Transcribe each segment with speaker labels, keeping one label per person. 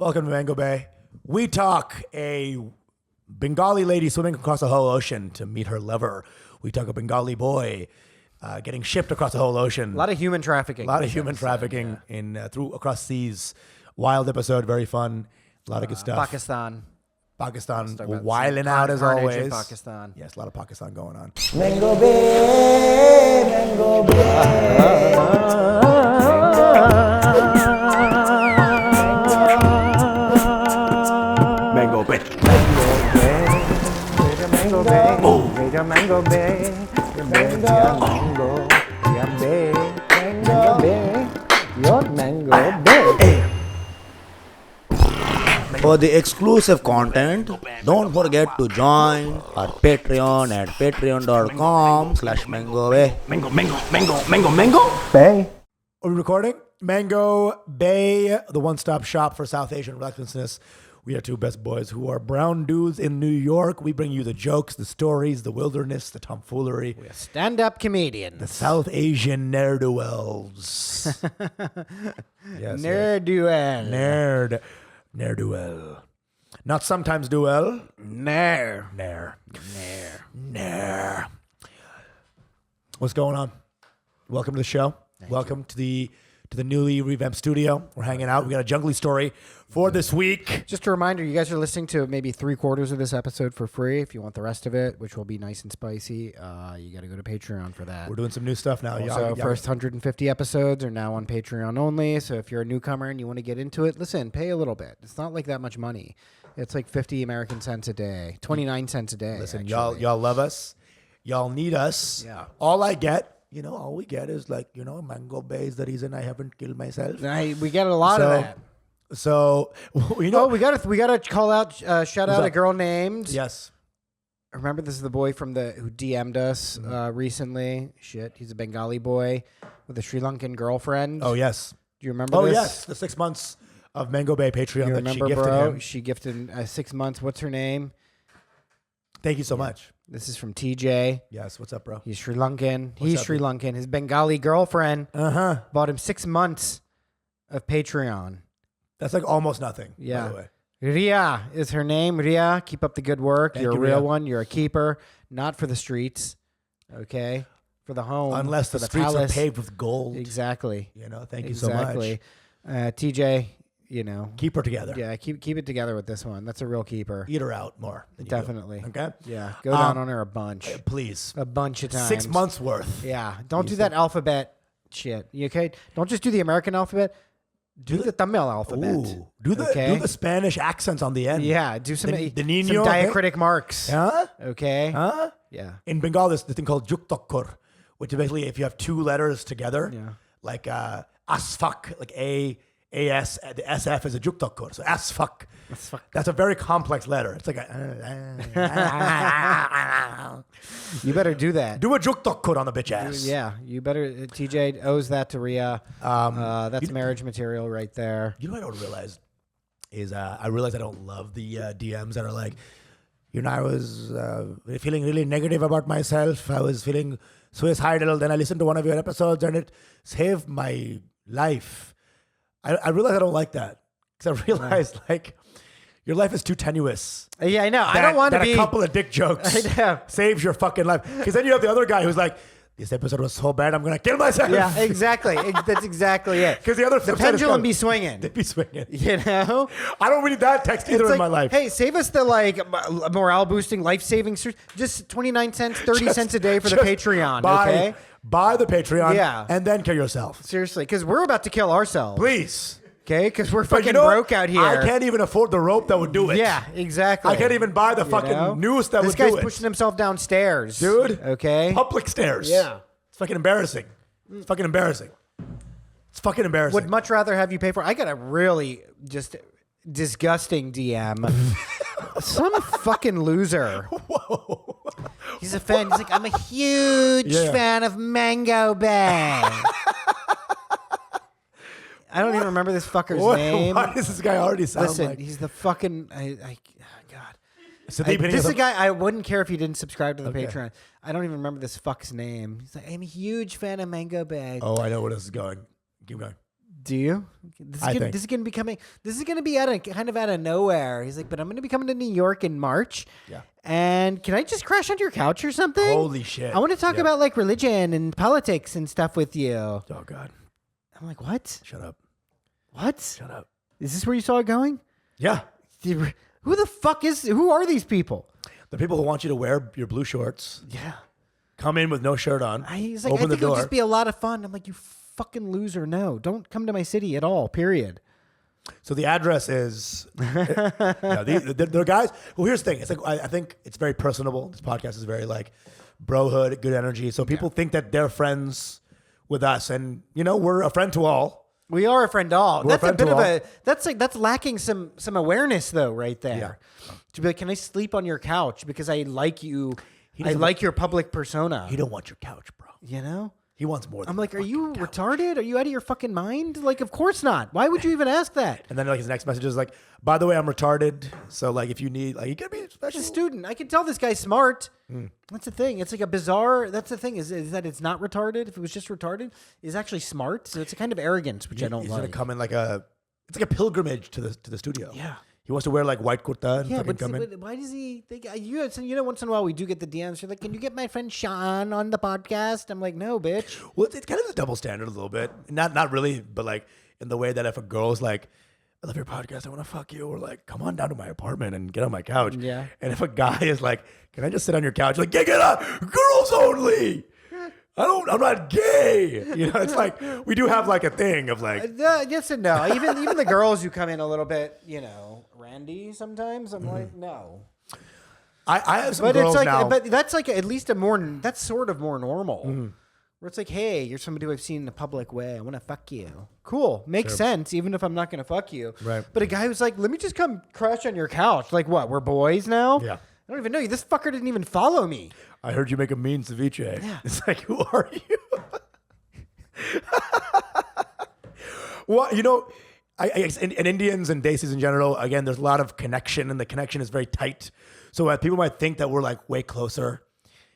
Speaker 1: Welcome to Mango Bay. We talk a Bengali lady swimming across the whole ocean to meet her lover. We talk a Bengali boy getting shipped across the whole ocean.
Speaker 2: A lot of human trafficking.
Speaker 1: Across seas. Wild episode, very fun. A lot of good stuff.
Speaker 2: Pakistan
Speaker 1: wilding out as always.
Speaker 2: In Pakistan.
Speaker 1: Yes, a lot of Pakistan going on.
Speaker 3: Mango Bay, Mango Bay.
Speaker 1: Mango Bay.
Speaker 3: Mango Bay. Mango Bay. Mango Bay. Mango Bay. Your Mango Bay. For the exclusive content, don't forget to join our Patreon at patreon.com/MangoBay. Mango Bay.
Speaker 1: Are we recording? Mango Bay, the one-stop shop for South Asian recklessness. We are two best boys who are brown dudes in New York. We bring you the jokes, the stories, the wilderness, the tomfoolery.
Speaker 2: We're stand-up comedians.
Speaker 1: The South Asian ne'er-do-wells. Yes,
Speaker 2: Ne'er-do-well.
Speaker 1: Ne'er-do-well. Not sometimes do-well.
Speaker 2: Ne'er.
Speaker 1: What's going on? Welcome to the show. Welcome to the newly revamped studio. We're hanging out. We got a jungly story for this week.
Speaker 2: Just a reminder, you guys are listening to maybe 3/4 of this episode for free. If you want the rest of it, which will be nice and spicy, you got to go to Patreon for that.
Speaker 1: We're doing some new stuff now.
Speaker 2: Also, first 150 episodes are now on Patreon only. So if you're a newcomer and you want to get into it, listen, pay a little bit. It's not like that much money. It's like 50 American cents a day, 29 cents a day.
Speaker 1: Listen,
Speaker 2: actually.
Speaker 1: y'all love us. Y'all need us.
Speaker 2: Yeah.
Speaker 1: All we get is Mango Bay's the reason I haven't killed myself.
Speaker 2: We get a lot of that.
Speaker 1: So,
Speaker 2: we got to call out, shout out a girl named.
Speaker 1: Yes.
Speaker 2: Remember, this is the boy who DM'd us recently. Shit, he's a Bengali boy with a Sri Lankan girlfriend.
Speaker 1: Oh, yes.
Speaker 2: Do you remember this?
Speaker 1: Oh, yes. The 6 months of Mango Bay Patreon
Speaker 2: You
Speaker 1: that
Speaker 2: remember,
Speaker 1: she gifted
Speaker 2: bro?
Speaker 1: him.
Speaker 2: She gifted 6 months. What's her name?
Speaker 1: Thank you so much.
Speaker 2: This is from TJ.
Speaker 1: Yes. What's up, bro?
Speaker 2: He's Sri Lankan.
Speaker 1: What's up,
Speaker 2: Sri Lankan. His Bengali girlfriend
Speaker 1: Uh-huh.
Speaker 2: bought him 6 months of Patreon.
Speaker 1: That's like almost nothing,
Speaker 2: Yeah.
Speaker 1: by the way.
Speaker 2: Ria is her name. Ria, keep up the good work.
Speaker 1: Thank
Speaker 2: You're
Speaker 1: you,
Speaker 2: a real
Speaker 1: Ria.
Speaker 2: one. You're a keeper. Not for the streets, okay? For the home.
Speaker 1: Unless
Speaker 2: for
Speaker 1: the streets
Speaker 2: palace.
Speaker 1: are paved with gold.
Speaker 2: Exactly.
Speaker 1: Thank you so much.
Speaker 2: TJ,
Speaker 1: Keep her together.
Speaker 2: Yeah, keep it together with this one. That's a real keeper.
Speaker 1: Eat her out more. Than you do.
Speaker 2: Definitely.
Speaker 1: Okay?
Speaker 2: Yeah, go down on her a bunch.
Speaker 1: Please.
Speaker 2: A bunch of times.
Speaker 1: 6 months worth.
Speaker 2: Yeah, don't do that alphabet shit. You okay? Don't just do the American alphabet. Do the Tamil alphabet.
Speaker 1: Ooh. Do the Spanish accents on the end.
Speaker 2: Yeah, do some
Speaker 1: The
Speaker 2: some
Speaker 1: Nino,
Speaker 2: diacritic marks.
Speaker 1: Huh?
Speaker 2: Okay.
Speaker 1: Huh?
Speaker 2: Yeah.
Speaker 1: In Bengal, there's the thing called juktokur, which is basically if you have two letters together,
Speaker 2: Yeah.
Speaker 1: like asfak, like A-S, the SF is a juktokur. So asfak. That's a very complex letter. It's like
Speaker 2: You better do that.
Speaker 1: do a juktokur on the bitch ass.
Speaker 2: Yeah, you better. TJ owes that to Ria. That's marriage material right there.
Speaker 1: You know what I don't realize is I realize I don't love the DMs that are like, I was feeling really negative about myself. I was feeling suicidal. Then I listened to one of your episodes and it saved my life. I realize I don't like that because I realize your life is too tenuous.
Speaker 2: Yeah, I know. I don't want to be
Speaker 1: a couple of dick jokes saves your fucking life. Because then you have the other guy who's like, this episode was so bad, I'm gonna kill myself.
Speaker 2: Yeah, exactly. That's exactly it.
Speaker 1: Because the
Speaker 2: pendulum be swinging.
Speaker 1: They be swinging.
Speaker 2: You know,
Speaker 1: I don't read that text either in my life.
Speaker 2: Hey, save us the morale boosting, life saving. Just 29 cents, 30 cents a day for the Patreon. Okay,
Speaker 1: buy the Patreon.
Speaker 2: Yeah,
Speaker 1: and then kill yourself.
Speaker 2: Seriously, because we're about to kill ourselves.
Speaker 1: Please.
Speaker 2: Okay, because we're fucking broke out here.
Speaker 1: I can't even afford the rope that would do it.
Speaker 2: Yeah, exactly.
Speaker 1: I can't even buy the fucking noose that would do it.
Speaker 2: This guy's pushing himself downstairs.
Speaker 1: Dude.
Speaker 2: Okay.
Speaker 1: Public stairs.
Speaker 2: Yeah.
Speaker 1: It's fucking embarrassing. It's fucking embarrassing. It's fucking embarrassing.
Speaker 2: Would much rather have you pay for it. I got a really just disgusting DM. Some fucking loser.
Speaker 1: Whoa.
Speaker 2: He's a fan. He's like, I'm a huge fan of Mango Bay. I don't even remember this fucker's name.
Speaker 1: Why does this guy already sound
Speaker 2: Listen,
Speaker 1: like?
Speaker 2: he's the fucking... God.
Speaker 1: Siddiquee
Speaker 2: This is a guy, I wouldn't care if he didn't subscribe to the Patreon. I don't even remember this fuck's name. He's like, I'm a huge fan of Mango Bay.
Speaker 1: Oh, I know where this is going. Keep going.
Speaker 2: Do you?
Speaker 1: I think.
Speaker 2: This is going to be kind of out of nowhere. He's like, but I'm going to be coming to New York in March.
Speaker 1: Yeah.
Speaker 2: And can I just crash on your couch or something?
Speaker 1: Holy shit.
Speaker 2: I want to talk about like religion and politics and stuff with you.
Speaker 1: Oh, God.
Speaker 2: I'm like, what?
Speaker 1: Shut up.
Speaker 2: What?
Speaker 1: Shut up.
Speaker 2: Is this where you saw it going?
Speaker 1: Yeah.
Speaker 2: Who are these people?
Speaker 1: The people who want you to wear your blue shorts,
Speaker 2: Yeah.
Speaker 1: come in with no shirt on,
Speaker 2: He's like,
Speaker 1: open
Speaker 2: I
Speaker 1: the
Speaker 2: think it'll
Speaker 1: door.
Speaker 2: just be a lot of fun. I'm like, you fucking loser. No, don't come to my city at all, period.
Speaker 1: So the address is, the guys. Well, here's the thing. It's like I think it's very personable. This podcast is very like brohood, good energy. So people think that they're friends with us, and we're a friend to all.
Speaker 2: We are a friend to all.
Speaker 1: We're a
Speaker 2: That's a
Speaker 1: friend
Speaker 2: bit
Speaker 1: to
Speaker 2: of
Speaker 1: all.
Speaker 2: that's lacking some awareness though, right there.
Speaker 1: Yeah.
Speaker 2: To be like, can I sleep on your couch because I like you? I like your public persona.
Speaker 1: He don't want your couch, bro. He wants more. Than
Speaker 2: I'm like, are
Speaker 1: fucking
Speaker 2: you
Speaker 1: couch.
Speaker 2: retarded? Are you out of your fucking mind? Like, of course not. Why would you even ask that?
Speaker 1: And then like his next message is like, by the way, I'm retarded. So like, if you need, like, you can be
Speaker 2: He's
Speaker 1: special.
Speaker 2: a student. I can tell this guy's smart. That's the thing. It's like a bizarre. That's the thing is that it's not retarded. If it was just retarded, it's actually smart. So it's a kind of arrogance, which I don't
Speaker 1: He's
Speaker 2: like.
Speaker 1: gonna come in it's like a pilgrimage to the studio.
Speaker 2: Yeah.
Speaker 1: He wants to wear like white kurta and
Speaker 2: Yeah,
Speaker 1: fucking
Speaker 2: but,
Speaker 1: come in.
Speaker 2: but why does he think once in a while we do get the DMs. You're like, can you get my friend Sean on the podcast? I'm like, no, bitch.
Speaker 1: Well, it's kind of a double standard a little bit. Not really, but like in the way that if a girl's like, I love your podcast, I want to fuck you, or like, come on down to my apartment and get on my couch.
Speaker 2: Yeah.
Speaker 1: And if a guy is like, can I just sit on your couch? Like, get out, girls only. I'm not gay. It's like we do have like a thing of like.
Speaker 2: Yes and no. Even the girls who come in a little bit, randy sometimes. I'm like, no.
Speaker 1: I have some
Speaker 2: But
Speaker 1: girls
Speaker 2: it's like,
Speaker 1: now.
Speaker 2: but that's like at least that's sort of more normal. Where it's like, hey, you're somebody who I've seen in a public way. I want to fuck you. Cool. Makes sense, even if I'm not going to fuck you.
Speaker 1: Right.
Speaker 2: But a guy who's like, let me just come crash on your couch. Like, what? We're boys now?
Speaker 1: Yeah.
Speaker 2: I don't even know you. This fucker didn't even follow me.
Speaker 1: I heard you make a mean ceviche.
Speaker 2: Yeah.
Speaker 1: It's like, who are you? Well, and Indians and desis in general, again, there's a lot of connection, and the connection is very tight. So people might think that we're like way closer.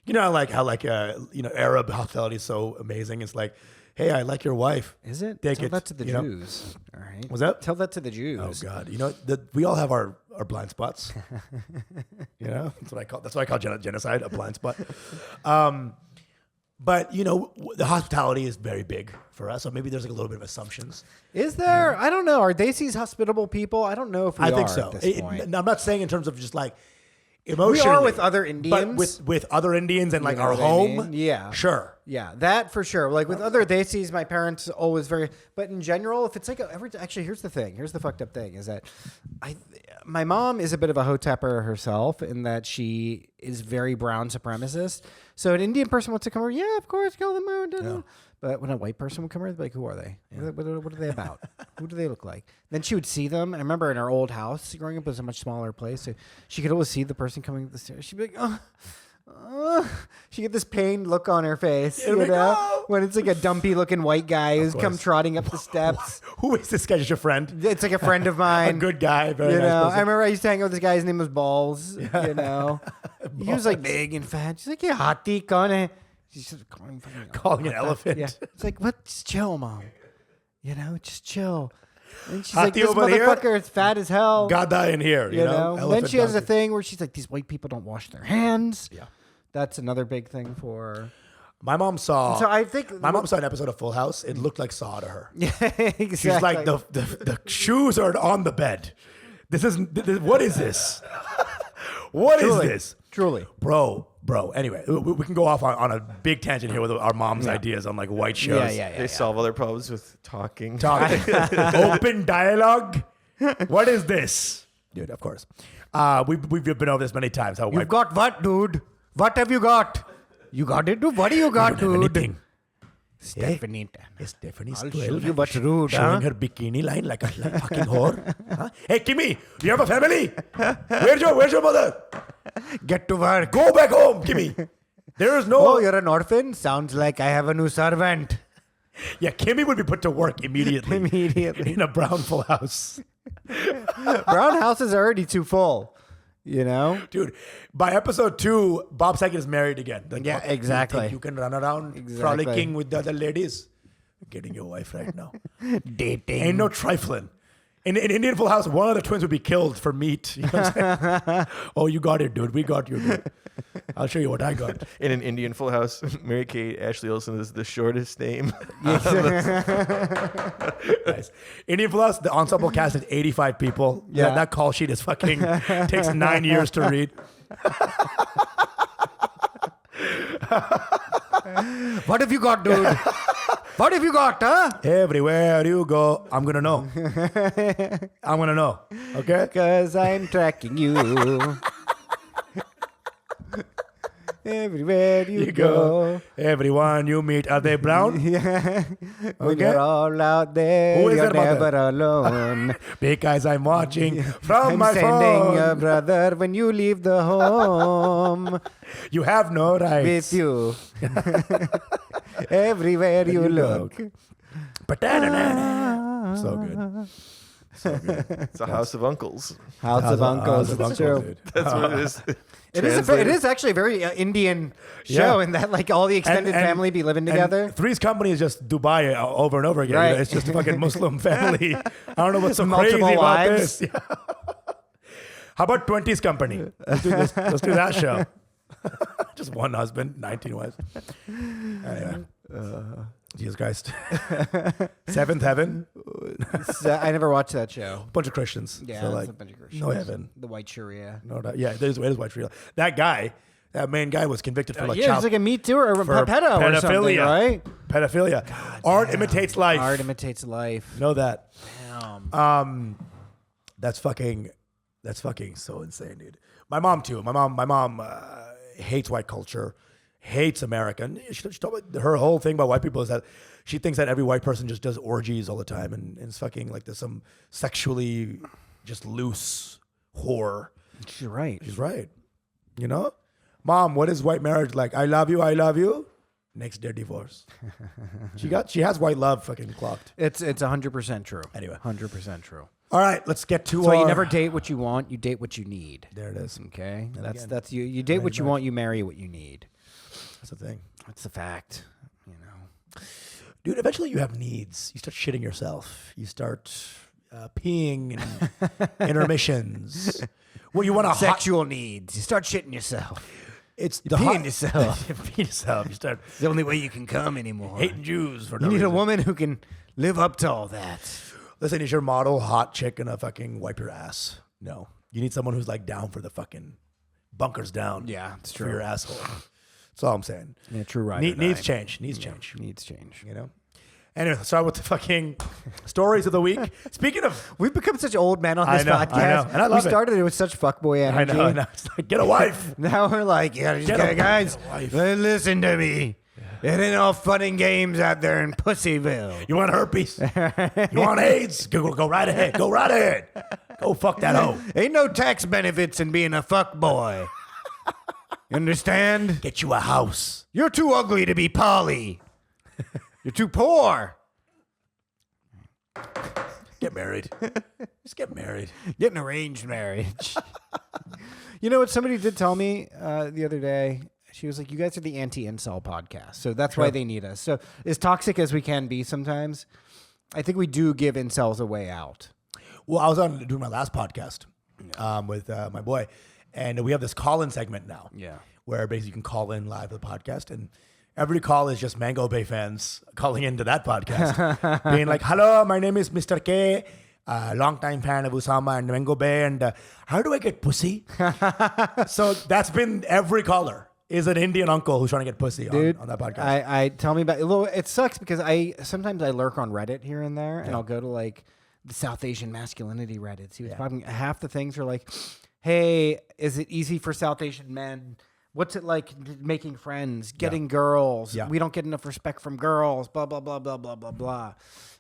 Speaker 1: Like how Arab hospitality is so amazing. It's like, hey, I like your wife.
Speaker 2: Is it?
Speaker 1: Take
Speaker 2: Tell
Speaker 1: it,
Speaker 2: that to the Jews. All right.
Speaker 1: Was that?
Speaker 2: Tell that to the Jews.
Speaker 1: Oh God, we all have our blind spots. That's what I call genocide, a blind spot. But the hospitality is very big for us, so maybe there's like a little bit of assumptions.
Speaker 2: Is there? I don't know. Are desis hospitable people? I don't know if we
Speaker 1: I
Speaker 2: are
Speaker 1: think so.
Speaker 2: at this point.
Speaker 1: I'm not saying in terms of just like
Speaker 2: We
Speaker 1: emotionally.
Speaker 2: are with other Indians.
Speaker 1: But with other Indians and like
Speaker 2: know
Speaker 1: our
Speaker 2: what I
Speaker 1: home.
Speaker 2: mean? Yeah.
Speaker 1: Sure.
Speaker 2: Yeah, that for sure. Like with other desis, my parents always but in general, if it's like actually, here's the thing. Here's the fucked up thing is that my mom is a bit of a hotepper herself in that she is very brown supremacist. So an Indian person wants to come over, yeah, of course, kill them out.
Speaker 1: Yeah.
Speaker 2: But when a white person would come over, they'd be like, who are they? Yeah. What are they about? Who do they look like? Then she would see them. I remember in our old house growing up, it was a much smaller place. So she could always see the person coming up the stairs. She'd be like, she get this pained look on her face, when it's like a dumpy looking white guy who's come trotting up the steps.
Speaker 1: Who is this guy? Just your friend?
Speaker 2: It's like a friend of mine.
Speaker 1: A good guy, very nice
Speaker 2: I
Speaker 1: person.
Speaker 2: remember I used to hang out with this guy. His name was Balls. He was like big and fat. She's like, yeah, hati kaun hai? She's just
Speaker 1: Calling an elephant.
Speaker 2: Yeah, it's like, what? Just chill, mom. Just chill. And she's
Speaker 1: Hati
Speaker 2: like, this
Speaker 1: over here?
Speaker 2: motherfucker is fat as hell.
Speaker 1: Gada in here,
Speaker 2: You know. Then
Speaker 1: Elephant
Speaker 2: she has a
Speaker 1: donkey.
Speaker 2: thing where she's like, these white people don't wash their hands.
Speaker 1: Yeah.
Speaker 2: That's another big thing for her.
Speaker 1: My mom saw.
Speaker 2: So I think
Speaker 1: My mom saw an episode of Full House. It looked like Saw to her.
Speaker 2: Yeah, exactly.
Speaker 1: She's like, the shoes are on the bed. This is what is this? What is this?
Speaker 2: Truly.
Speaker 1: Bro. Anyway, we can go off on a big tangent here with our mom's ideas on like white shows.
Speaker 2: Yeah.
Speaker 4: They solve all their problems with talking.
Speaker 1: Open dialogue. What is this? Dude, of course. We've been over this many times. How
Speaker 2: You've got what, dude? What have you got? You got it, dude? What do you got,
Speaker 1: don't have
Speaker 2: dude?
Speaker 1: anything.
Speaker 2: Stephanie.
Speaker 1: Stephanie's
Speaker 2: I'll
Speaker 1: 12.
Speaker 2: show you what's rude,
Speaker 1: Showing
Speaker 2: huh?
Speaker 1: her bikini line like a fucking whore. Huh? Hey, Kimmy, do you have a family? Where's your mother?
Speaker 2: Get to work.
Speaker 1: Go back home, Kimmy. There is no...
Speaker 2: Oh, you're an orphan? Sounds like I have a new servant.
Speaker 1: Yeah, Kimmy would be put to work immediately.
Speaker 2: Immediately.
Speaker 1: In a brown full house.
Speaker 2: Brown houses are already too full.
Speaker 1: Dude, by episode 2, Bob Saget is married again. Like,
Speaker 2: Yeah,
Speaker 1: fuck, you
Speaker 2: exactly.
Speaker 1: think you can run around
Speaker 2: Exactly.
Speaker 1: frolicking with the other ladies. getting your wife right now.
Speaker 2: Dating.
Speaker 1: Ain't no trifling. In Indian Full House, one of the twins would be killed for meat. You know what I'm saying? Oh, you got it, dude. We got you, dude. I'll show you what I got.
Speaker 4: In an Indian Full House, Mary-Kate Ashley Olsen is the shortest name.
Speaker 1: Nice. Indian Full House, the ensemble cast is 85 people.
Speaker 2: Yeah.
Speaker 1: That call sheet is fucking takes 9 years to read.
Speaker 2: What have you got, dude? What have you got, huh?
Speaker 1: Everywhere you go, I'm gonna know. I'm gonna know. Okay?
Speaker 2: Because I'm tracking you. Everywhere you go.
Speaker 1: Everyone you meet, are they brown?
Speaker 2: Yeah. When
Speaker 1: Okay.
Speaker 2: you're all out there,
Speaker 1: Who is
Speaker 2: you're
Speaker 1: their mother?
Speaker 2: never alone.
Speaker 1: Because I'm watching from
Speaker 2: I'm
Speaker 1: my
Speaker 2: sending
Speaker 1: phone.
Speaker 2: a brother when you leave the home
Speaker 1: You have no rights.
Speaker 2: with you. Everywhere you
Speaker 1: you
Speaker 2: look.
Speaker 1: Ba-da-da-da-da. So good. So good.
Speaker 4: It's a house of uncles.
Speaker 2: House of Uncles. It's true.
Speaker 1: dude.
Speaker 4: That's what it is.
Speaker 2: It is actually a very Indian show in that like all the extended
Speaker 1: And-
Speaker 2: family be living
Speaker 1: and
Speaker 2: together.
Speaker 1: Three's Company is just Dubai over and over again.
Speaker 2: Right.
Speaker 1: It's just a fucking Muslim family. I don't know what's so
Speaker 2: Multiple
Speaker 1: crazy about
Speaker 2: wives.
Speaker 1: this. Yeah. How about 20's Company? Let's do this. Let's do that show. Just one husband, 19 wives. Anyway. Jesus Christ. Seventh Heaven.
Speaker 2: I never watched that show.
Speaker 1: Bunch of Christians.
Speaker 2: Yeah,
Speaker 1: So
Speaker 2: it's
Speaker 1: like,
Speaker 2: a bunch of Christians.
Speaker 1: no heaven.
Speaker 2: The white Sharia.
Speaker 1: No doubt. Yeah, it is white real. That guy, that main guy was convicted for like
Speaker 2: Yeah, it's like a Me Too or a
Speaker 1: for
Speaker 2: pedo or something,
Speaker 1: pedophilia.
Speaker 2: right?
Speaker 1: Pedophilia. Art imitates life.
Speaker 2: Art imitates life.
Speaker 1: Know that.
Speaker 2: Damn.
Speaker 1: That's fucking so insane, dude. My mom too. My mom hates white culture, hates American. She told me her whole thing about white people is that she thinks that every white person just does orgies all the time and it's fucking like there's some sexually just loose whore.
Speaker 2: She's right.
Speaker 1: She's right. You know? Mom, what is white marriage like? I love you, I love you. Next day divorce. She has white love fucking clocked.
Speaker 2: It's 100% true.
Speaker 1: Anyway.
Speaker 2: 100% true.
Speaker 1: All right, let's get to
Speaker 2: So you
Speaker 1: our-
Speaker 2: never date what you want, you date what you need.
Speaker 1: There it is.
Speaker 2: Okay?
Speaker 1: again,
Speaker 2: That's you. You date what you
Speaker 1: back.
Speaker 2: want, you marry what you need.
Speaker 1: That's the thing.
Speaker 2: That's the fact. You know.
Speaker 1: Dude, eventually you have needs. You start shitting yourself. You start peeing in intermissions. Well, you want a hot...
Speaker 2: Sexual needs. You start shitting yourself.
Speaker 1: It's the
Speaker 2: peeing
Speaker 1: hot...
Speaker 2: yourself.
Speaker 1: You pee yourself. You start
Speaker 2: It's the only way you can come anymore.
Speaker 1: hating Jews for
Speaker 2: You
Speaker 1: no
Speaker 2: need a
Speaker 1: reason.
Speaker 2: woman who can live up to all that.
Speaker 1: Listen, is your model hot chick gonna fucking wipe your ass? No. You need someone who's like down for the fucking bunkers down.
Speaker 2: Yeah, it's
Speaker 1: For
Speaker 2: true.
Speaker 1: your asshole. That's all I'm saying.
Speaker 2: Yeah, true right.
Speaker 1: Needs change. Needs change.
Speaker 2: Needs change.
Speaker 1: You know? Anyway, let's start with the fucking stories of the week. Speaking of...
Speaker 2: We've become such old men on
Speaker 1: I
Speaker 2: this
Speaker 1: know,
Speaker 2: podcast.
Speaker 1: I know, and I love
Speaker 2: we
Speaker 1: it.
Speaker 2: started it with such fuckboy
Speaker 1: I
Speaker 2: energy.
Speaker 1: know. Now it's like, get a wife.
Speaker 2: Now we're like, yeah, just
Speaker 1: Get a-
Speaker 2: guys,
Speaker 1: get a wife.
Speaker 2: listen to me. It ain't all fun and games out there in Pussyville.
Speaker 1: You want herpes? You want AIDS? Go right ahead. Go right ahead. Go fuck that hoe.
Speaker 2: Ain't no tax benefits in being a fuckboy. You understand?
Speaker 1: Get you a house.
Speaker 2: You're too ugly to be Polly. You're too poor.
Speaker 1: Get married. Just get married.
Speaker 2: Get an arranged marriage. You know what? Somebody did tell me the other day. She was like, you guys are the anti-incel podcast. So that's why they need us. So as toxic as we can be sometimes, I think we do give incels a way out.
Speaker 1: Well, I was on doing my last podcast with my boy, and we have this call-in segment now.
Speaker 2: Yeah.
Speaker 1: Where basically you can call in live to the podcast, and every call is just Mango Bay fans calling into that podcast, being like, "Hello, my name is Mr. K, longtime fan of Usama and Mango Bay, and how do I get pussy?" So that's been every caller is an Indian uncle who's trying to get pussy on that podcast.
Speaker 2: I tell me about it. Sucks because sometimes I lurk on Reddit here and there, and I'll go to like the South Asian masculinity Reddit. See what's popping. Half the things are like, "Hey, is it easy for South Asian men? What's it like making friends, getting girls?
Speaker 1: Yeah.
Speaker 2: We don't get enough respect from girls, blah, blah, blah, blah, blah, blah, blah."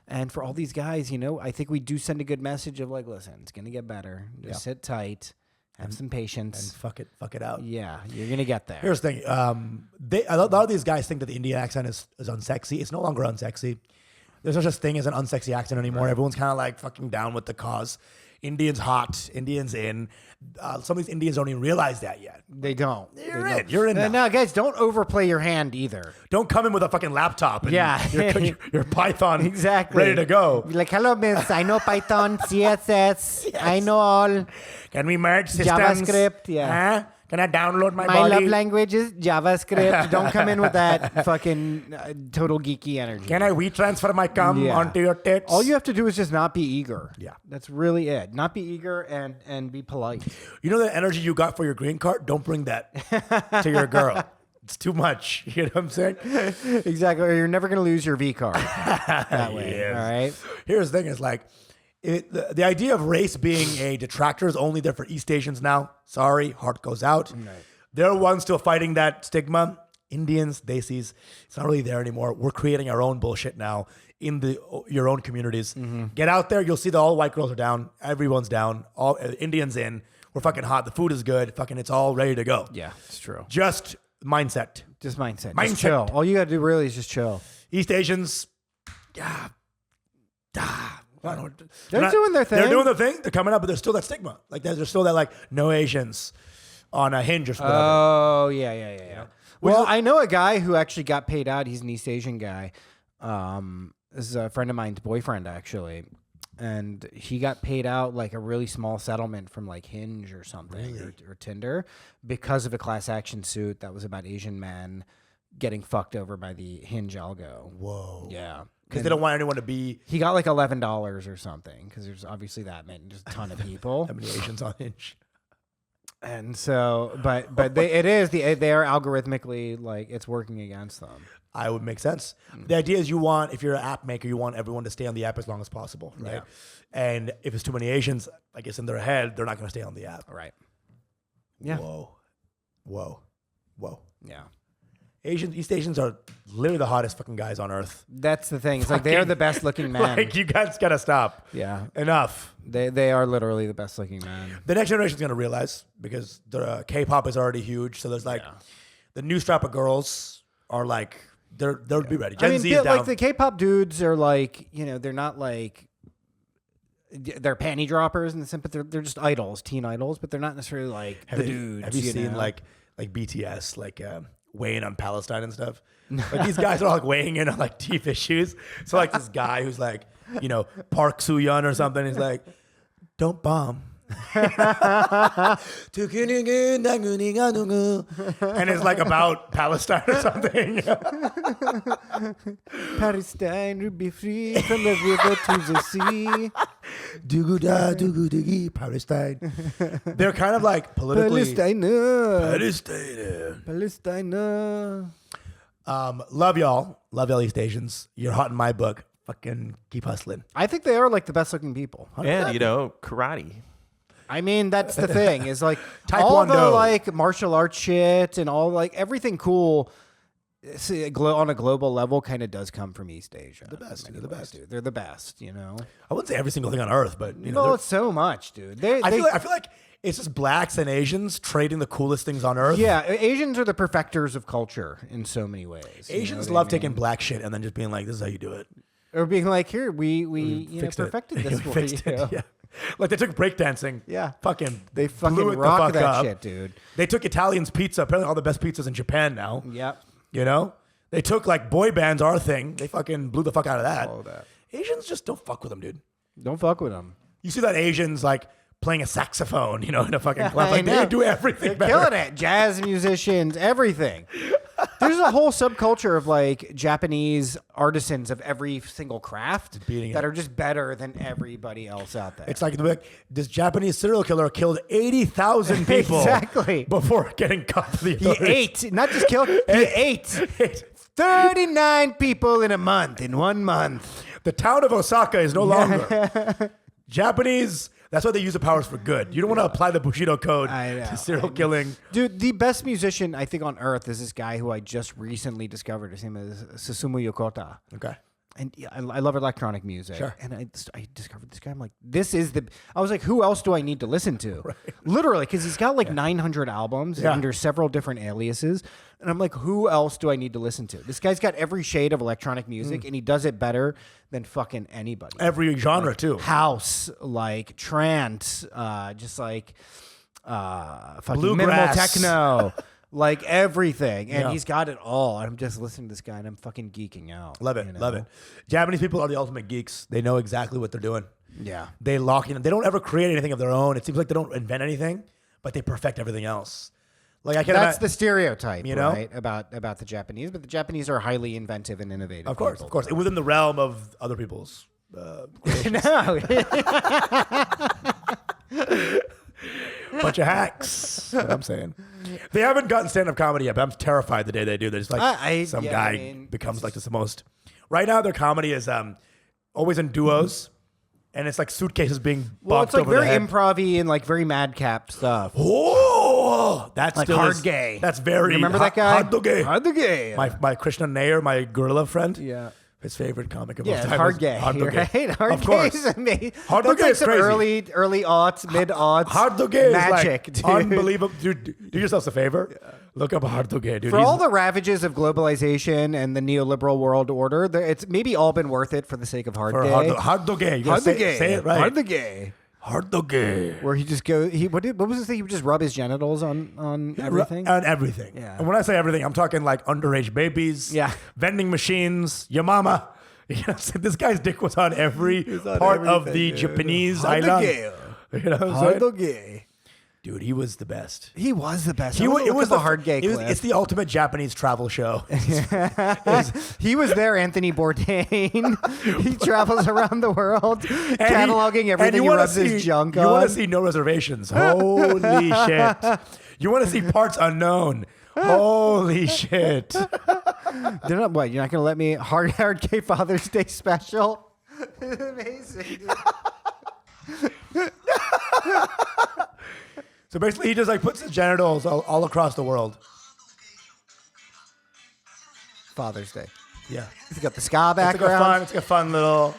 Speaker 2: And for all these guys, you know, I think we do send a good message of like, listen, it's going to get better. Just sit tight, have some patience.
Speaker 1: and fuck it out.
Speaker 2: Yeah, you're going to get there.
Speaker 1: Here's the thing. A lot of these guys think that the Indian accent is unsexy. It's no longer unsexy. There's no such thing as an unsexy accent anymore. Right. Everyone's kind of like fucking down with the cause. Indians hot, Indians in. Some of these Indians don't even realize that yet.
Speaker 2: They don't.
Speaker 1: You're in now.
Speaker 2: No, guys, don't overplay your hand either.
Speaker 1: Don't come in with a fucking laptop and
Speaker 2: Yeah.
Speaker 1: your Python
Speaker 2: Exactly.
Speaker 1: ready to go.
Speaker 2: Be like, hello, miss. I know Python, CSS. I know all.
Speaker 1: Can we merge systems?
Speaker 2: JavaScript, yeah.
Speaker 1: Huh? Can I download my
Speaker 2: My love
Speaker 1: body?
Speaker 2: language is JavaScript. Don't come in with that fucking total geeky energy.
Speaker 1: Can I transfer my cum
Speaker 2: Yeah.
Speaker 1: onto your tits?
Speaker 2: All you have to do is just not be eager.
Speaker 1: Yeah.
Speaker 2: That's really it. Not be eager and be polite.
Speaker 1: You know the energy you got for your green card? Don't bring that to your girl. It's too much. You know what I'm saying?
Speaker 2: Exactly. Or you're never going to lose your V card that way.
Speaker 1: Yes.
Speaker 2: All right.
Speaker 1: Here's the thing: is like the idea of race being a detractor is only there for East Asians now. Sorry, heart goes out. Right. They're ones still fighting that stigma. Indians, desis, it's not really there anymore. We're creating our own bullshit now in your own communities. Mm-hmm. Get out there, you'll see that all white girls are down. Everyone's down. All Indians in. We're fucking hot. The food is good. Fucking, it's all ready to go.
Speaker 2: Yeah, it's true.
Speaker 1: Just mindset.
Speaker 2: Just mindset.
Speaker 1: Mindset.
Speaker 2: Just chill. All you got to do really is just chill.
Speaker 1: East Asians,
Speaker 2: They're doing their thing.
Speaker 1: They're doing their thing. They're coming up, but there's still that stigma. Like there's still that like no Asians on a Hinge or something.
Speaker 2: Oh, yeah. Well, I know a guy who actually got paid out. He's an East Asian guy. This is a friend of mine's boyfriend, actually. And he got paid out like a really small settlement from like Hinge or something or Tinder because of a class action suit that was about Asian men getting fucked over by the Hinge algo.
Speaker 1: Whoa.
Speaker 2: Yeah.
Speaker 1: Because they don't want anyone to be.
Speaker 2: He got like $11 or something because there's obviously that many, just a ton of people.
Speaker 1: How many Asians on Hinge?
Speaker 2: And so, but they are algorithmically like it's working against them.
Speaker 1: I would make sense. The idea is if you're an app maker, you want everyone to stay on the app as long as possible, right?
Speaker 2: Yeah.
Speaker 1: And if it's too many Asians, I guess in their head, they're not going to stay on the app.
Speaker 2: Right. Yeah.
Speaker 1: Whoa.
Speaker 2: Yeah.
Speaker 1: East Asians are literally the hottest fucking guys on earth.
Speaker 2: That's the thing. It's like they're the best looking men.
Speaker 1: Like you guys got to stop.
Speaker 2: Yeah.
Speaker 1: Enough.
Speaker 2: They are literally the best looking men.
Speaker 1: The next generation is going to realize because the K-pop is already huge. So there's like the new strap of girls are like they'll be ready. Gen Z is down.
Speaker 2: Like the K-pop dudes are like, they're not like they're panty droppers in the sense, but they're just idols, teen idols, but they're not necessarily like dudes.
Speaker 1: Have you seen like BTS like weighing on Palestine and stuff? Like these guys are all like weighing in on like deep issues. So like this guy who's like, Park Soo-yeon or something, he's like, don't bomb. And it's like about Palestine or something.
Speaker 2: Palestine will be free from the river to the sea.
Speaker 1: Palestine. They're kind of like politically
Speaker 2: Palestine.
Speaker 1: Love y'all East Asians. You're hot in my book. Fucking keep hustling.
Speaker 2: I think they are like the best looking people.
Speaker 4: And, karate.
Speaker 2: I mean, that's the thing. Is like
Speaker 1: Taekwondo.
Speaker 2: all the like martial arts shit and all like everything cool on a global level kind of does come from East Asia.
Speaker 1: They're the best.
Speaker 2: Dude. They're the best.
Speaker 1: I wouldn't say every single thing on earth, but
Speaker 2: it's so much, dude.
Speaker 1: I feel like it's just blacks and Asians trading the coolest things on earth.
Speaker 2: Yeah, Asians are the perfecters of culture in so many ways.
Speaker 1: Asians love taking black shit and then just being like, "This is how you do it,"
Speaker 2: or being like, "Here, we perfected this for you."
Speaker 1: Yeah. Like they took breakdancing.
Speaker 2: Yeah.
Speaker 1: They
Speaker 2: fucking rock that shit, dude.
Speaker 1: They took Italians pizza. Apparently all the best pizzas in Japan now.
Speaker 2: Yep.
Speaker 1: They took like boy bands, our thing. They fucking blew the fuck out of that.
Speaker 2: All that.
Speaker 1: Asians just don't fuck with them, dude.
Speaker 2: Don't fuck with them.
Speaker 1: You see that Asians like playing a saxophone, in a fucking club. Like they do everything
Speaker 2: They're
Speaker 1: better.
Speaker 2: killing it. Jazz musicians, everything. There's a whole subculture of like Japanese artisans of every single craft that are just better than everybody else out there.
Speaker 1: It's like this Japanese serial killer killed 80,000 people
Speaker 2: exactly
Speaker 1: before getting caught for the authorities.
Speaker 2: He ate, not just killed, he ate 39 people in 1 month.
Speaker 1: The town of Osaka is no longer. Japanese, that's why they use the powers for good. You don't want to apply the Bushido code to serial killing.
Speaker 2: Dude, the best musician, I think, on earth is this guy who I just recently discovered. His name is Susumu Yokota.
Speaker 1: Okay.
Speaker 2: And yeah, I love electronic music.
Speaker 1: Sure.
Speaker 2: And I discovered this guy. I'm like, I was like, who else do I need to listen to? Right. Literally, because he's got like 900 albums under several different aliases. And I'm like, who else do I need to listen to? This guy's got every shade of electronic music, and he does it better than fucking anybody.
Speaker 1: Every genre, too.
Speaker 2: House, like trance, just like fucking minimal
Speaker 1: Bluegrass.
Speaker 2: techno. Like everything. And he's got it all. I'm just listening to this guy and I'm fucking geeking out.
Speaker 1: Love it. Love it. Japanese people are the ultimate geeks. They know exactly what they're doing.
Speaker 2: Yeah.
Speaker 1: They lock in. They don't ever create anything of their own. It seems like they don't invent anything, but they perfect everything else. Like
Speaker 2: That's the stereotype,
Speaker 1: you know?
Speaker 2: right? About the Japanese. But the Japanese are highly inventive and innovative.
Speaker 1: Of course.
Speaker 2: people.
Speaker 1: Within the realm of other people's
Speaker 2: No.
Speaker 1: bunch of hacks. That's what I'm saying. They haven't gotten stand-up comedy yet, but I'm terrified the day they do. They're just like some guy becomes like the most. Right now, their comedy is always in duos, and it's like suitcases being bumped
Speaker 2: Well, it's like
Speaker 1: over the
Speaker 2: very
Speaker 1: head.
Speaker 2: improv-y and like very madcap stuff.
Speaker 1: Oh, that's
Speaker 2: Like
Speaker 1: still
Speaker 2: hard
Speaker 1: is-
Speaker 2: gay.
Speaker 1: That's very.
Speaker 2: You remember that guy?
Speaker 1: Hard gay.
Speaker 2: Hard gay.
Speaker 1: My Krishna Nair, my gorilla friend.
Speaker 2: Yeah.
Speaker 1: His favorite comic of all
Speaker 2: Yeah,
Speaker 1: time.
Speaker 2: hard
Speaker 1: was
Speaker 2: gay,
Speaker 1: Hard
Speaker 2: right? Hard
Speaker 1: of
Speaker 2: gay
Speaker 1: course.
Speaker 2: is amazing.
Speaker 1: Hard
Speaker 2: That's
Speaker 1: gay
Speaker 2: like
Speaker 1: is
Speaker 2: some
Speaker 1: crazy.
Speaker 2: early aughts, mid aughts.
Speaker 1: Hard gay
Speaker 2: magic,
Speaker 1: is like
Speaker 2: dude.
Speaker 1: unbelievable. Dude, do yourselves a favor. Look up Hard gay, dude.
Speaker 2: For all the ravages of globalization and the neoliberal world order, it's maybe all been worth it for the sake of hard gay.
Speaker 1: Hard gay. You gotta say it right.
Speaker 2: Hard gay.
Speaker 1: Hard gay.
Speaker 2: Where he just goes. What was this thing? He would just rub his genitals on everything.
Speaker 1: On everything.
Speaker 2: Yeah.
Speaker 1: And when I say everything, I'm talking like underage babies.
Speaker 2: Yeah.
Speaker 1: Vending machines. Your mama. You know, so this guy's dick was on every part of the Japanese island. You know what I'm saying?
Speaker 2: Gay.
Speaker 1: Dude, he was the best.
Speaker 2: He was the best.
Speaker 1: It was
Speaker 2: the hard gay clip.
Speaker 1: It's the ultimate Japanese travel show.
Speaker 2: He was there, Anthony Bourdain. He travels around the world, cataloging everything he rubs his junk on.
Speaker 1: You want to see no reservations. Holy shit. You want to see parts unknown. Holy shit.
Speaker 2: You're not going to let me hard gay Father's Day special? Amazing. Dude.
Speaker 1: So basically, he just like puts his genitals all across the world.
Speaker 2: Father's Day.
Speaker 1: Yeah.
Speaker 2: He's got the ska background.
Speaker 1: It's like a fun little.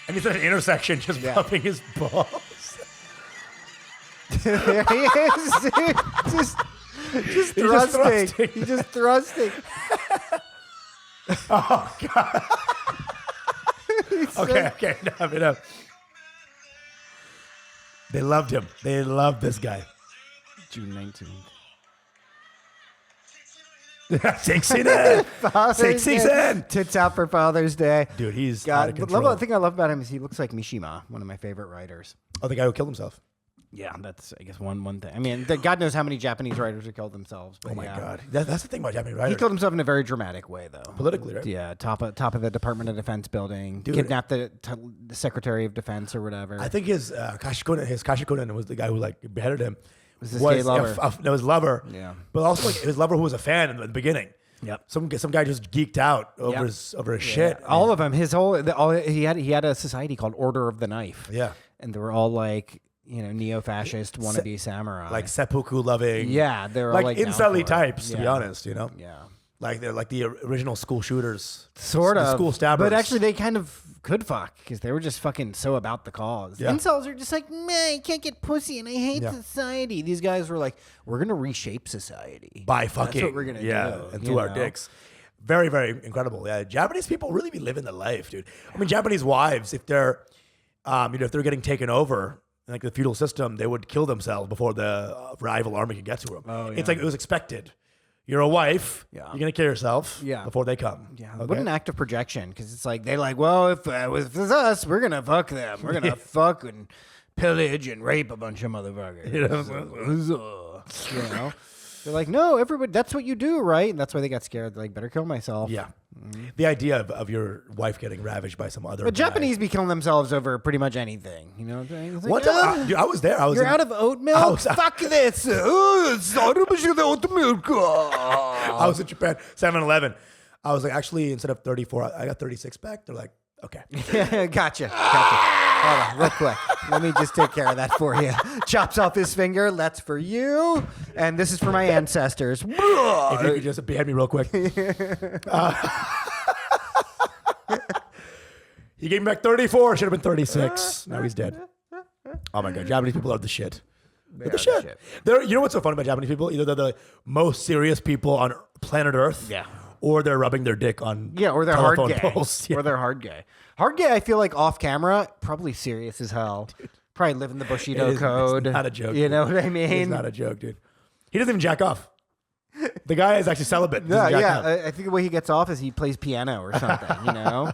Speaker 1: And he's at an intersection just pumping his balls.
Speaker 2: There he is, dude. Just thrusting. He's just thrusting.
Speaker 1: Oh, God. Okay, enough. They loved him. They loved this guy.
Speaker 2: June 19th.
Speaker 1: 69.
Speaker 2: Tits out for Father's Day.
Speaker 1: Dude, he's out of
Speaker 2: God.
Speaker 1: control.
Speaker 2: The thing I love about him is he looks like Mishima, one of my favorite writers.
Speaker 1: Oh, the guy who killed himself.
Speaker 2: Yeah, that's, I guess, one thing. I mean, God knows how many Japanese writers have killed themselves. But
Speaker 1: Oh, my God. That's the thing about Japanese writers.
Speaker 2: He killed himself in a very dramatic way, though.
Speaker 1: Politically, right?
Speaker 2: Yeah, top of the Department of Defense building.
Speaker 1: Dude.
Speaker 2: Kidnapped the Secretary of Defense or whatever.
Speaker 1: I think his Kashikonen was the guy who like beheaded him.
Speaker 2: Was his gay lover.
Speaker 1: His lover.
Speaker 2: Yeah.
Speaker 1: But also like his lover who was a fan in the beginning.
Speaker 2: Yep.
Speaker 1: Some guy just geeked out over his shit.
Speaker 2: All of them. He had a society called Order of the Knife.
Speaker 1: Yeah.
Speaker 2: And they were all like, neo-fascist wannabe samurai.
Speaker 1: Like seppuku loving.
Speaker 2: Yeah, they were all like down
Speaker 1: incel-y
Speaker 2: for it.
Speaker 1: types, to be
Speaker 2: Yeah.
Speaker 1: honest,
Speaker 2: Yeah.
Speaker 1: Like they're like the original school shooters.
Speaker 2: Sort
Speaker 1: the
Speaker 2: of.
Speaker 1: school stabbers.
Speaker 2: But actually, they kind of could fuck because they were just fucking so about the cause.
Speaker 1: Yeah.
Speaker 2: Incels are just like, man, I can't get pussy and I hate society. These guys were like, we're going to reshape society.
Speaker 1: By fucking.
Speaker 2: That's what we're going to do.
Speaker 1: And through our dicks. Very, very incredible. Yeah. Japanese people really be living the life, dude. I mean, Japanese wives, if they're, if they're getting taken over, like the feudal system, they would kill themselves before the rival army could get to them.
Speaker 2: Oh, yeah.
Speaker 1: It's like it was expected. You're a wife.
Speaker 2: Yeah.
Speaker 1: You're gonna kill yourself.
Speaker 2: Yeah.
Speaker 1: Before they come.
Speaker 2: Yeah,
Speaker 1: Okay?
Speaker 2: what an act of projection, because it's like, they're like, well, if it was us, we're going to fuck them. We're going to fuck and pillage and rape a bunch of motherfuckers. You know? They're like, no, everybody, that's what you do, right? And that's why they got scared. They're like, better kill myself.
Speaker 1: Yeah. The idea of your wife getting ravaged by some other.
Speaker 2: But
Speaker 1: guy.
Speaker 2: Japanese be killing themselves over pretty much anything. You know what I'm saying? It's like,
Speaker 1: One time, dude, I was there.
Speaker 2: you're out of oat milk? Fuck this. It's not a bunch of oat milk.
Speaker 1: I was in Japan, 7-Eleven. I was like, actually, instead of 34, I got 36 back. They're like, okay.
Speaker 2: Gotcha. Hold on, real quick. Let me just take care of that for you. Chops off his finger. That's for you. And this is for my ancestors.
Speaker 1: If you could just behead me real quick. He gave me back 34. Should have been 36. Now he's dead. Oh my God. Japanese people are the shit. They're the shit. You know what's so funny about Japanese people? Either they're the most serious people on planet Earth.
Speaker 2: Yeah.
Speaker 1: Or they're rubbing their dick on
Speaker 2: or they're hard
Speaker 1: telephone
Speaker 2: gay.
Speaker 1: poles. Yeah.
Speaker 2: Or they're hard gay. Hard gay, I feel like off camera, probably serious as hell. Dude. Probably living the Bushido code.
Speaker 1: It's not a joke.
Speaker 2: You know what I mean?
Speaker 1: It's not a joke, dude. He doesn't even jack off. The guy is actually celibate.
Speaker 2: I think the way he gets off is he plays piano or something, you know?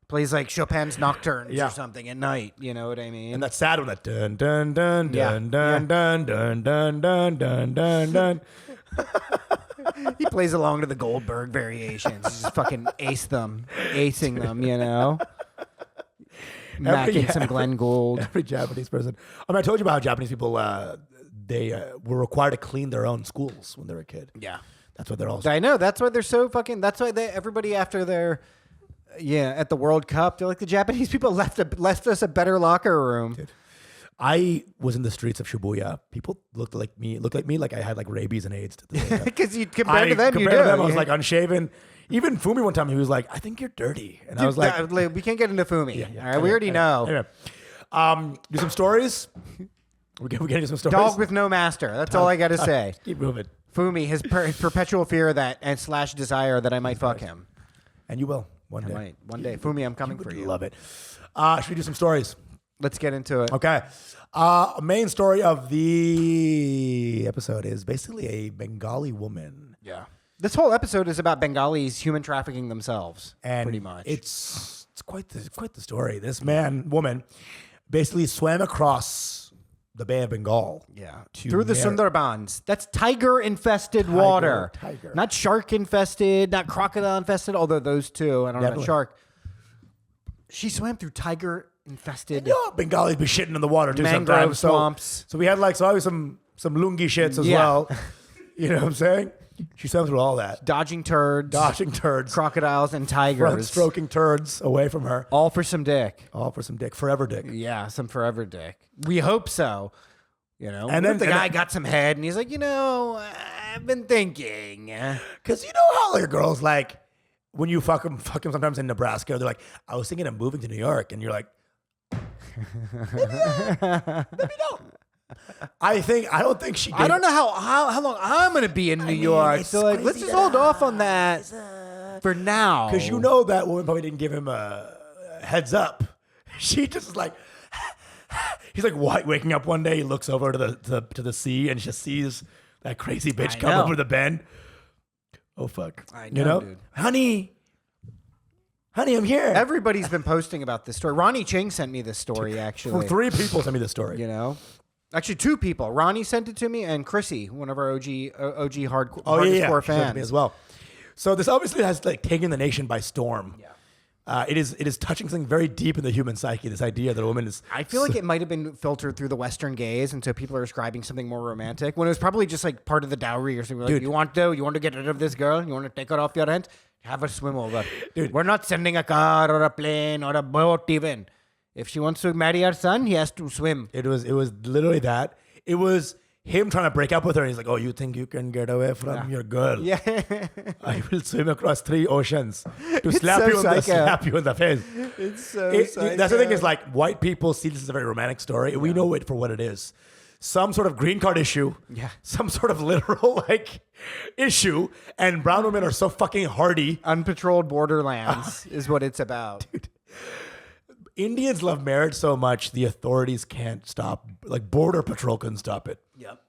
Speaker 2: Plays like Chopin's Nocturnes or something at night, you know what I mean?
Speaker 1: And that sad one, that dun dun dun dun dun dun dun dun dun dun dun dun.
Speaker 2: He plays along to the Goldberg variations. He's just fucking acing them, you know? Macking some Glenn Gould.
Speaker 1: Every Japanese person. I mean, I told you about how Japanese people, they were required to clean their own schools when they were a kid.
Speaker 2: Yeah.
Speaker 1: That's what they're all.
Speaker 2: I know. That's why they're so fucking. That's why everybody after their, at the World Cup, they're like, the Japanese people left us a better locker room.
Speaker 1: Dude. I was in the streets of Shibuya. People looked like me like I had like rabies and AIDS.
Speaker 2: Because you compared to them, you do.
Speaker 1: Compared to them, I was like unshaven. Even Fumi one time, he was like, "I think you're dirty," and I was like,
Speaker 2: "We can't get into Fumi.
Speaker 1: Yeah,
Speaker 2: all right, we already know."
Speaker 1: Anyway. Do some stories. We're getting some stories.
Speaker 2: Dog with no master. That's all I got to say.
Speaker 1: Keep moving.
Speaker 2: Fumi, his perpetual fear and / desire that I might fuck him.
Speaker 1: And you will one day.
Speaker 2: I might. One day. Fumi, I'm coming for you.
Speaker 1: Love it. Should we do some stories?
Speaker 2: Let's get into it.
Speaker 1: Okay. Main story of the episode is basically a Bengali woman.
Speaker 2: Yeah. This whole episode is about Bengalis human trafficking themselves,
Speaker 1: and
Speaker 2: pretty much.
Speaker 1: It's quite the story. This woman, basically swam across the Bay of Bengal.
Speaker 2: Yeah. Through the Sundarbans. That's tiger-infested water.
Speaker 1: Tiger.
Speaker 2: Not shark-infested, not crocodile-infested, although those two, I don't know about shark. She swam through tiger-infested.
Speaker 1: Bengalis be shitting in the water too
Speaker 2: mangrove
Speaker 1: sometimes.
Speaker 2: swamps.
Speaker 1: So we had obviously some lungi shits as well. You know what I'm saying? She swam through all that.
Speaker 2: Dodging turds. Crocodiles and tigers.
Speaker 1: Front stroking turds away from her.
Speaker 2: All for some dick.
Speaker 1: All for some dick. Forever dick.
Speaker 2: Yeah, some forever dick. We hope so. You know,
Speaker 1: and then
Speaker 2: the guy got some head, and he's like, I've been thinking.
Speaker 1: Because you know how like a girl's like, when you fuck them sometimes in Nebraska, they're like, I was thinking of moving to New York, and you're like, maybe no. I don't think she.
Speaker 2: I don't know how long I'm gonna be in New York. So like, let's just hold off on that for now.
Speaker 1: Because you know that woman probably didn't give him a heads up. She just like, he's like waking up one day. He looks over to the sea and just sees that crazy bitch come over the bend. Oh fuck!
Speaker 2: I know, dude.
Speaker 1: Honey, I'm here.
Speaker 2: Everybody's been posting about this story. Ronnie Ching sent me this story actually.
Speaker 1: 3 people sent me this story.
Speaker 2: You know. Actually, 2 people. Ronnie sent it to me, and Chrissy, one of our OG hardcore fans,
Speaker 1: me as well. So this obviously has like taken the nation by storm. Yeah, it is touching something very deep in the human psyche. This idea that a woman is.
Speaker 2: I feel like it might have been filtered through the Western gaze, and so people are ascribing something more romantic when it was probably just like part of the dowry or something. Like, dude, you want to get rid of this girl? You want to take her off your rent? Have her swim over. Dude, we're not sending a car or a plane or a boat even. If she wants to marry our son, he has to swim.
Speaker 1: It was literally that. It was him trying to break up with her. And he's like, "Oh, you think you can get away from your girl?
Speaker 2: Yeah,
Speaker 1: I will swim across 3 oceans to slap you in the face."
Speaker 2: It's so
Speaker 1: that's the thing is like white people see this as a very romantic story. And we know it for what it is. Some sort of green card issue.
Speaker 2: Yeah.
Speaker 1: Some sort of literal like issue. And brown women are so fucking hardy.
Speaker 2: Unpatrolled borderlands is what it's about.
Speaker 1: Dude. Indians love marriage so much, the authorities can't stop. Like, Border Patrol couldn't stop it.
Speaker 2: Yep.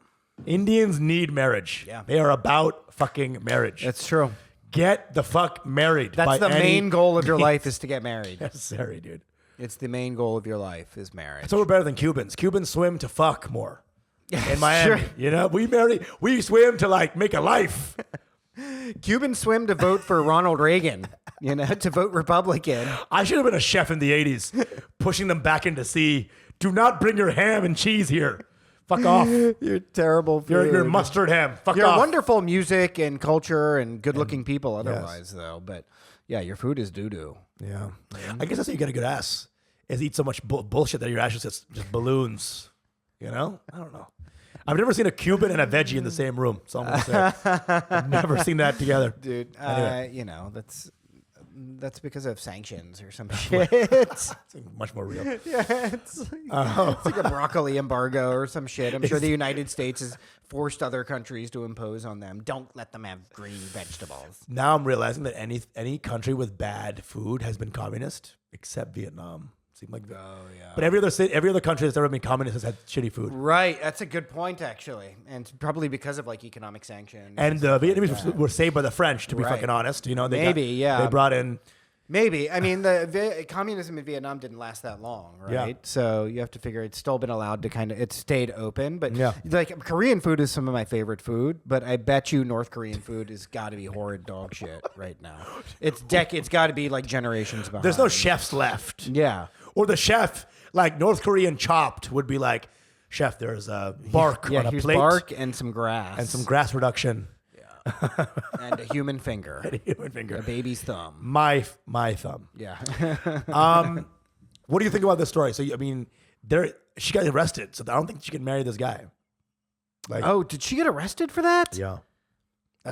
Speaker 1: Indians need marriage.
Speaker 2: Yeah.
Speaker 1: They are about fucking marriage.
Speaker 2: That's true.
Speaker 1: Get the fuck married.
Speaker 2: That's the main goal of your life is to get married.
Speaker 1: Necessary, dude.
Speaker 2: It's the main goal of your life is marriage.
Speaker 1: So we're better than Cubans. Cubans swim to fuck more. In Miami. Sure. You know, we swim to like make a life.
Speaker 2: Cubans swim to vote for Ronald Reagan, to vote Republican.
Speaker 1: I should have been a chef in the 80s, pushing them back into sea. Do not bring your ham and cheese here. Fuck off.
Speaker 2: You're terrible food.
Speaker 1: You're mustard ham. Fuck
Speaker 2: You're
Speaker 1: off.
Speaker 2: wonderful music and culture and good-looking people otherwise, though. But, yeah, your food is doo-doo.
Speaker 1: Yeah. I guess that's how you get a good ass, is eat so much bullshit that your ass is just balloons. You know? I don't know. I've never seen a Cuban and a veggie in the same room. So I'm gonna say I've never seen that together,
Speaker 2: dude.
Speaker 1: Anyway.
Speaker 2: That's that's because of sanctions or some shit.
Speaker 1: It's much more real.
Speaker 2: Yeah, it's like a broccoli embargo or some shit. I'm sure the United States has forced other countries to impose on them. Don't let them have green vegetables.
Speaker 1: Now I'm realizing that any country with bad food has been communist, except Vietnam. Seemed like but every other country that's ever been communist has had shitty food.
Speaker 2: Right, that's a good point actually, and it's probably because of like economic sanctions.
Speaker 1: And the Vietnamese were saved by the French, to be
Speaker 2: Right.
Speaker 1: fucking honest. You know,
Speaker 2: Maybe.
Speaker 1: they brought in.
Speaker 2: Maybe. I mean, the communism in Vietnam didn't last that long, right?
Speaker 1: Yeah.
Speaker 2: So you have to figure it's still been allowed to it stayed open. But
Speaker 1: Yeah.
Speaker 2: like Korean food is some of my favorite food, but I bet you North Korean food has got to be horrid dog shit right now. It's got to be like generations behind.
Speaker 1: There's no chefs left.
Speaker 2: Yeah.
Speaker 1: Or the chef, like North Korean chopped, would be like, chef, there's a bark on a
Speaker 2: here's
Speaker 1: plate.
Speaker 2: bark and some grass.
Speaker 1: And some grass reduction.
Speaker 2: And a human finger.
Speaker 1: And a human finger.
Speaker 2: A baby's thumb.
Speaker 1: My thumb.
Speaker 2: Yeah.
Speaker 1: What do you think about this story? So, I mean, she got arrested, so I don't think she can marry this guy. Like,
Speaker 2: Oh, did she get arrested for that?
Speaker 1: yeah.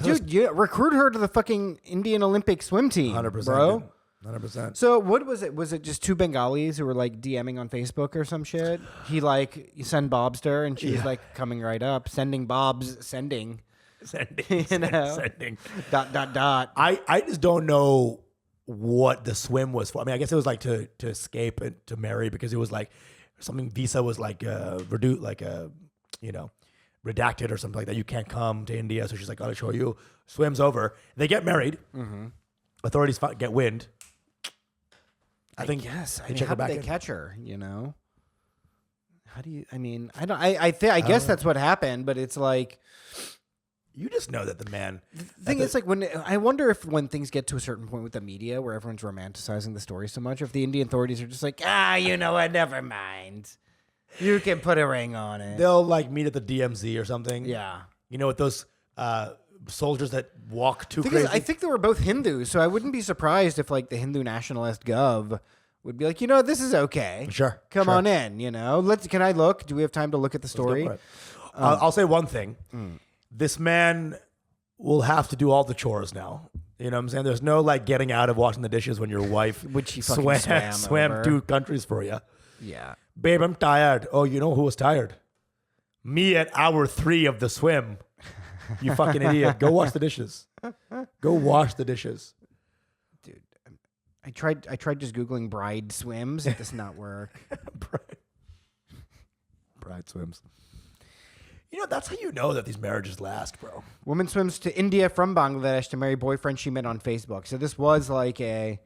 Speaker 2: Dude, you recruit her to the fucking Indian Olympic swim team,
Speaker 1: 100%.
Speaker 2: bro.
Speaker 1: 100%.
Speaker 2: So what was it? Was it just two Bengalis who were like DMing on Facebook or some shit? You send bobs to her and she's like coming right up, sending bobs, sending.
Speaker 1: Sending. Sending. ... I just don't know what the swim was for. I mean, I guess it was like to escape and to marry, because it was like something, visa was like redacted or something like that. You can't come to India. So she's like, I'll show you. Swims over. They get married. Mm-hmm. Authorities get wind. I think
Speaker 2: yes.
Speaker 1: they check
Speaker 2: how
Speaker 1: her back
Speaker 2: did they
Speaker 1: in.
Speaker 2: catch her? You know, how do you? I mean, I don't. I guess that's what happened, but it's like.
Speaker 1: You just know that the man.
Speaker 2: The thing is, like, I wonder if when things get to a certain point with the media where everyone's romanticizing the story so much, if the Indian authorities are just like, you know what, never mind. You can put a ring on it.
Speaker 1: They'll like meet at the DMZ or something.
Speaker 2: Yeah.
Speaker 1: You know, with those soldiers that walk too
Speaker 2: Thing
Speaker 1: crazy.
Speaker 2: is, I think they were both Hindus, so I wouldn't be surprised if like the Hindu nationalist gov would be like, this is okay.
Speaker 1: Sure.
Speaker 2: Come
Speaker 1: sure.
Speaker 2: on in, Can I look? Do we have time to look at the story?
Speaker 1: I'll say one thing. This man will have to do all the chores now. You know what I'm saying? There's no like getting out of washing the dishes when your wife
Speaker 2: Which he fucking
Speaker 1: swam
Speaker 2: over.
Speaker 1: 2 countries for you.
Speaker 2: Yeah.
Speaker 1: Babe, I'm tired. Oh, you know who was tired? Me at hour 3 of the swim. You fucking idiot. Go wash the dishes. Go wash the dishes.
Speaker 2: Dude, I tried just Googling bride swims. It does not work.
Speaker 1: Bride swims. That's how you know that these marriages last, bro.
Speaker 2: Woman swims to India from Bangladesh to marry boyfriend she met on Facebook. So this was like a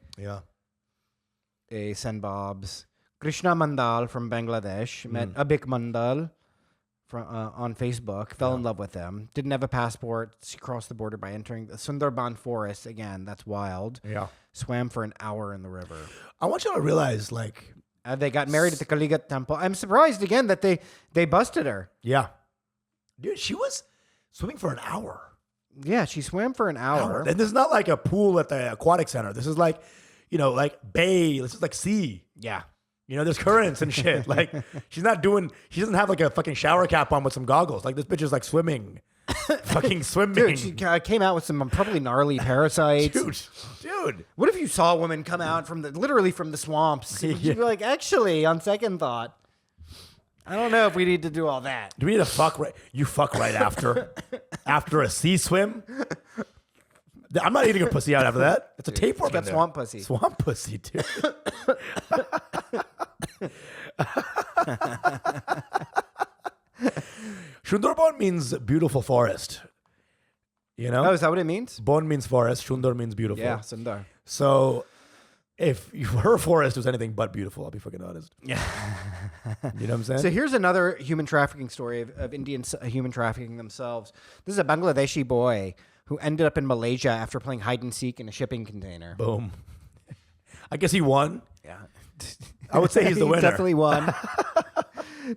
Speaker 2: send bobs. Krishna Mandal from Bangladesh met Abhik Mandal from on Facebook. Fell in love with him. Didn't have a passport. She crossed the border by entering the Sundarban forest. Again, that's wild.
Speaker 1: Yeah.
Speaker 2: Swam for an hour in the river.
Speaker 1: I want you to realize, like...
Speaker 2: They got married at the Kaligat temple. I'm surprised, again, that they busted her.
Speaker 1: Yeah. Dude, she was swimming for an hour.
Speaker 2: Yeah, she swam for an hour.
Speaker 1: And this is not like a pool at the aquatic center. This is like, like bay. This is like sea.
Speaker 2: Yeah.
Speaker 1: There's currents and shit. Like, she doesn't have like a fucking shower cap on with some goggles. Like, this bitch is like swimming. Fucking swimming.
Speaker 2: Dude, she came out with some probably gnarly parasites.
Speaker 1: Dude.
Speaker 2: What if you saw a woman come out literally from the swamps? You'd be like, actually, on second thought, I don't know if we need to do all that.
Speaker 1: Do we need to fuck right? You fuck right after a sea swim? I'm not eating a pussy out after that. It's a tapeworm.
Speaker 2: Got swamp pussy.
Speaker 1: Swamp pussy, dude. Sundarban means beautiful forest.
Speaker 2: Oh, is that what it means?
Speaker 1: Bon means forest. Sundar means beautiful.
Speaker 2: Yeah, Sundar.
Speaker 1: So if her forest was anything but beautiful, I'll be fucking honest.
Speaker 2: Yeah.
Speaker 1: You know what I'm saying?
Speaker 2: So here's another human trafficking story of Indians human trafficking themselves. This is a Bangladeshi boy who ended up in Malaysia after playing hide and seek in a shipping container.
Speaker 1: Boom. I guess he won.
Speaker 2: Yeah.
Speaker 1: I would say he's the winner.
Speaker 2: Definitely won.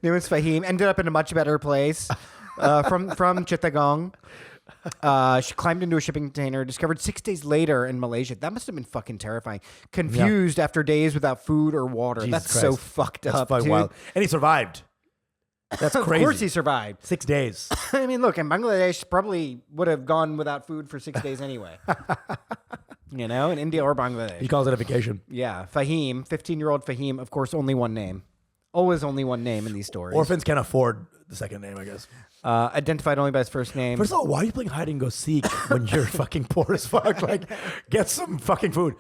Speaker 2: Name was Fahim. Ended up in a much better place from Chittagong. She climbed into a shipping container, discovered 6 days later in Malaysia. That must have been fucking terrifying. Confused after days without food or water.
Speaker 1: Jesus
Speaker 2: That's
Speaker 1: Christ.
Speaker 2: so fucked
Speaker 1: That's
Speaker 2: up,
Speaker 1: fucking
Speaker 2: dude.
Speaker 1: wild. And he survived. That's crazy.
Speaker 2: Of course he survived.
Speaker 1: 6 days.
Speaker 2: I mean, look, in Bangladesh, probably would have gone without food for 6 days anyway. You know, in India or Bangladesh.
Speaker 1: He calls it a vacation.
Speaker 2: Yeah, Fahim, 15-year-old Fahim, of course, only one name. Always only one name in these stories.
Speaker 1: Orphans can't afford the second name, I guess.
Speaker 2: Identified only by his first name.
Speaker 1: First of all, why are you playing hide and go seek when you're fucking poor as fuck? Like, get some fucking food.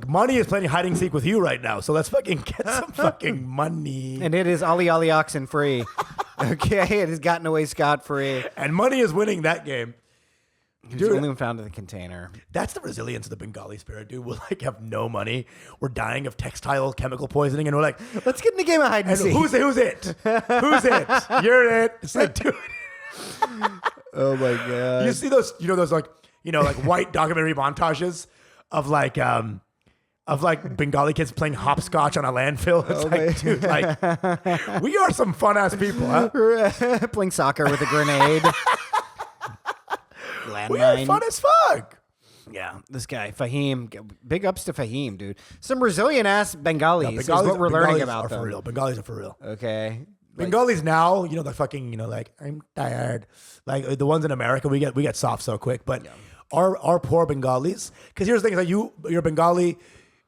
Speaker 1: Money is playing hide and seek with you right now, so let's fucking get some fucking money.
Speaker 2: And it is Ali oxen free. Okay, it has gotten away scot-free.
Speaker 1: And money is winning that game.
Speaker 2: Dude, the only one found in the container.
Speaker 1: That's the resilience of the Bengali spirit, dude. We'll like have no money. We're dying of textile chemical poisoning, and we're like,
Speaker 2: let's get in the game of hide and seek.
Speaker 1: Who's it? Who's it? You're it. It's like, dude.
Speaker 2: Oh my god.
Speaker 1: You see those? Those like white documentary montages of like Bengali kids playing hopscotch on a landfill. It's dude, like we are some fun ass people, huh?
Speaker 2: Playing soccer with a grenade.
Speaker 1: We are fun as fuck.
Speaker 2: Yeah, this guy Fahim. Big ups to Fahim, dude. Some Brazilian ass Bengalis is what we're learning about them.
Speaker 1: For real. Bengalis are for real.
Speaker 2: Okay.
Speaker 1: Bengalis now, the fucking, like I'm tired. Like the ones in America, we get soft so quick. But our poor Bengalis, because here's the thing: is that you're Bengali,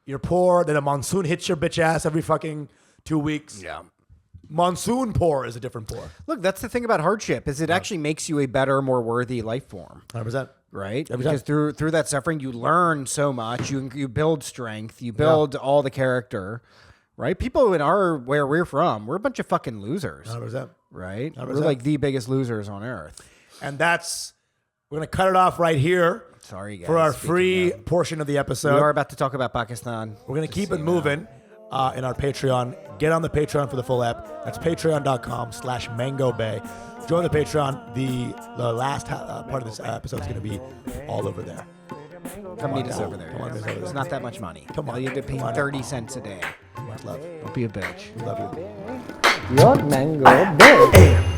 Speaker 1: you're poor, then a monsoon hits your bitch ass every fucking 2 weeks.
Speaker 2: Yeah.
Speaker 1: Monsoon poor is a different poor.
Speaker 2: Look, that's the thing about hardship is it actually makes you a better, more worthy life form.
Speaker 1: 100%.
Speaker 2: Right? Because through that suffering, you learn so much. You build strength. You build all the character. Right? People where we're from, we're a bunch of fucking losers.
Speaker 1: 100%.
Speaker 2: Right?
Speaker 1: 100%.
Speaker 2: We're like the biggest losers on earth.
Speaker 1: And we're going to cut it off right here.
Speaker 2: Sorry, guys.
Speaker 1: For our free portion of the episode.
Speaker 2: We are about to talk about Pakistan.
Speaker 1: We're going to keep it moving in our Patreon. Get on the Patreon for the full app. That's patreon.com/MangoBay. Join the Patreon. The last part of this episode is going to be all over there.
Speaker 2: Come meet us over there. It's not that much money.
Speaker 1: Come on.
Speaker 2: All you have to pay 30 cents a day.
Speaker 1: Much love.
Speaker 2: Don't be a bitch.
Speaker 1: Love you.
Speaker 2: Your Mango Bay.